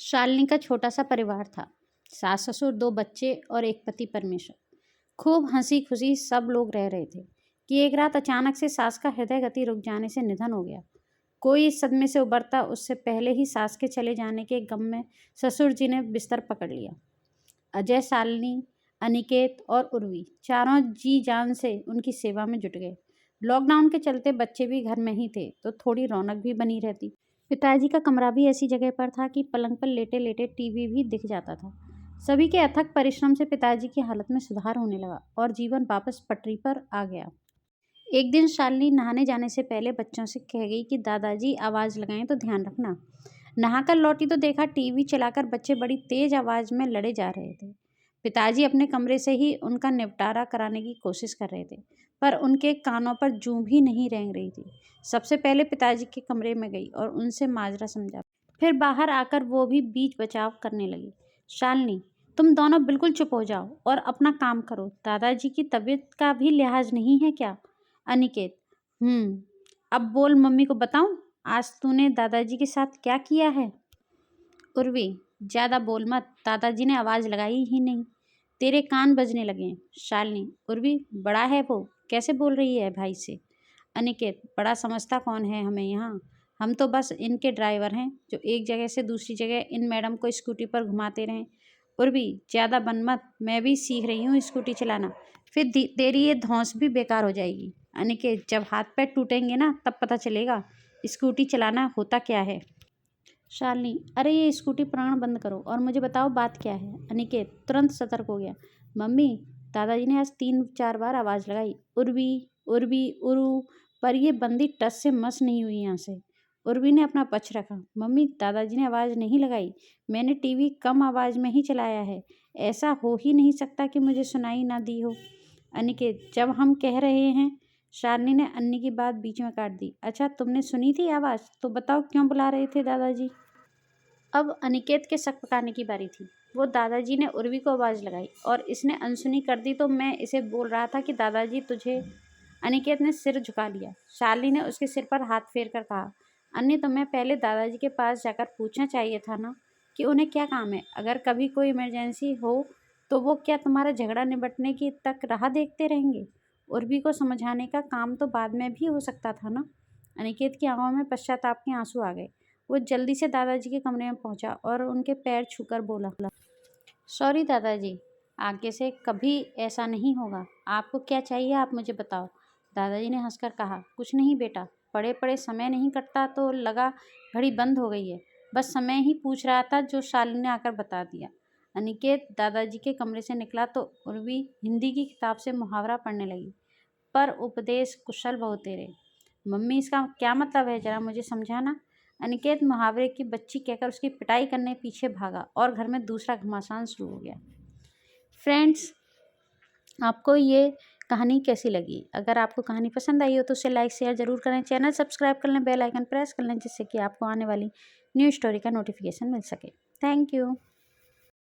शालिनी का छोटा सा परिवार था। सास ससुर, दो बच्चे और एक पति परमेश्वर। खूब हंसी खुशी सब लोग रह रहे थे कि एक रात अचानक से सास का हृदय गति रुक जाने से निधन हो गया। कोई इस सदमे से उबरता उससे पहले ही सास के चले जाने के गम में ससुर जी ने बिस्तर पकड़ लिया। अजय, शालिनी, अनिकेत और उर्वी चारों जी जान से उनकी सेवा में जुट गए। लॉकडाउन के चलते बच्चे भी घर में ही थे तो थोड़ी रौनक भी बनी रहती। पिताजी का कमरा भी ऐसी जगह पर था कि पलंग पर लेटे लेटे टीवी भी दिख जाता था। सभी के अथक परिश्रम से पिताजी की हालत में सुधार होने लगा और जीवन वापस पटरी पर आ गया। एक दिन शालिनी नहाने जाने से पहले बच्चों से कह गई कि दादाजी आवाज़ लगाएं तो ध्यान रखना। नहाकर लौटी तो देखा टीवी चलाकर बच्चे बड़ी तेज आवाज़ में लड़े जा रहे थे। पिताजी अपने कमरे से ही उनका निपटारा कराने की कोशिश कर रहे थे, पर उनके कानों पर जूं भी नहीं रेंग रही थी। सबसे पहले पिताजी के कमरे में गई और उनसे माजरा समझा। फिर बाहर आकर वो भी बीच बचाव करने लगी। शालिनी, तुम दोनों बिल्कुल चुप हो जाओ और अपना काम करो। दादाजी की तबीयत का भी लिहाज नहीं है क्या? अनिकेत, अब बोल, मम्मी को बताऊं आज तूने दादाजी के साथ क्या किया है? उर्वी, ज़्यादा बोल मत, दादाजी ने आवाज़ लगाई ही नहीं, तेरे कान बजने लगे हैं। शालिनी, उर्वी, बड़ा है वो, कैसे बोल रही है भाई से? अनिकेत, बड़ा समझता कौन है हमें यहाँ, हम तो बस इनके ड्राइवर हैं जो एक जगह से दूसरी जगह इन मैडम को स्कूटी पर घुमाते रहें। उर्वी, ज़्यादा बन मत, मैं भी सीख रही हूँ स्कूटी चलाना, फिर तेरी ये धौंस भी बेकार हो जाएगी। अनिकेत, जब हाथ पैर टूटेंगे ना तब पता चलेगा स्कूटी चलाना होता क्या है। शालिनी, अरे ये स्कूटी प्राण बंद करो और मुझे बताओ बात क्या है। अनिकेत तुरंत सतर्क हो गया, मम्मी, दादाजी ने आज 3-4 बार आवाज़ लगाई, उर्वी उर्वी उरु, पर ये बंदी टस से मस नहीं हुई यहाँ से। उर्वी ने अपना पक्ष रखा, मम्मी, दादाजी ने आवाज़ नहीं लगाई, मैंने टीवी कम आवाज़ में ही चलाया है, ऐसा हो ही नहीं सकता कि मुझे सुनाई ना दी हो। अनिकेत, जब हम कह रहे हैं। शालिनी ने अन्नी की बात बीच में काट दी, अच्छा तुमने सुनी थी आवाज़, तो बताओ क्यों बुला रहे थे दादाजी? अब अनिकेत के शक पकाने की बारी थी। वो दादाजी ने उर्वी को आवाज़ लगाई और इसने अनसुनी कर दी तो मैं इसे बोल रहा था कि दादाजी तुझे। अनिकेत ने सिर झुका लिया। शालिनी ने उसके सिर पर हाथ फेर कर कहा, अन्नी, तुम्हें पहले दादाजी के पास जाकर पूछना चाहिए था ना कि उन्हें क्या काम है। अगर कभी कोई इमरजेंसी हो तो वो क्या तुम्हारा झगड़ा निपटने की तक राह देखते रहेंगे? उर्वी को समझाने का काम तो बाद में भी हो सकता था ना। अनिकेत की आंखों में पश्चाताप के आंसू आ गए। वो जल्दी से दादाजी के कमरे में पहुंचा और उनके पैर छूकर बोला, सॉरी दादाजी, आगे से कभी ऐसा नहीं होगा। आपको क्या चाहिए आप मुझे बताओ। दादाजी ने हंसकर कहा, कुछ नहीं बेटा, पड़े पड़े समय नहीं कटता तो लगा घड़ी बंद हो गई है, बस समय ही पूछ रहा था जो शालिनी ने आकर बता दिया। अनिकेत दादाजी के कमरे से निकला तो उर्वी हिंदी की किताब से मुहावरा पढ़ने लगी, पर उपदेश कुशल बहुत तेरे। मम्मी, इसका क्या मतलब है, जरा मुझे समझाना। अनिकेत मुहावरे की बच्ची कहकर उसकी पिटाई करने पीछे भागा और घर में दूसरा घमासान शुरू हो गया। फ्रेंड्स, आपको ये कहानी कैसी लगी? अगर आपको कहानी पसंद आई हो तो उसे लाइक शेयर ज़रूर करें, चैनल सब्सक्राइब कर लें, बेल आइकन प्रेस कर लें जिससे कि आपको आने वाली न्यू स्टोरी का नोटिफिकेशन मिल सके। Thank you.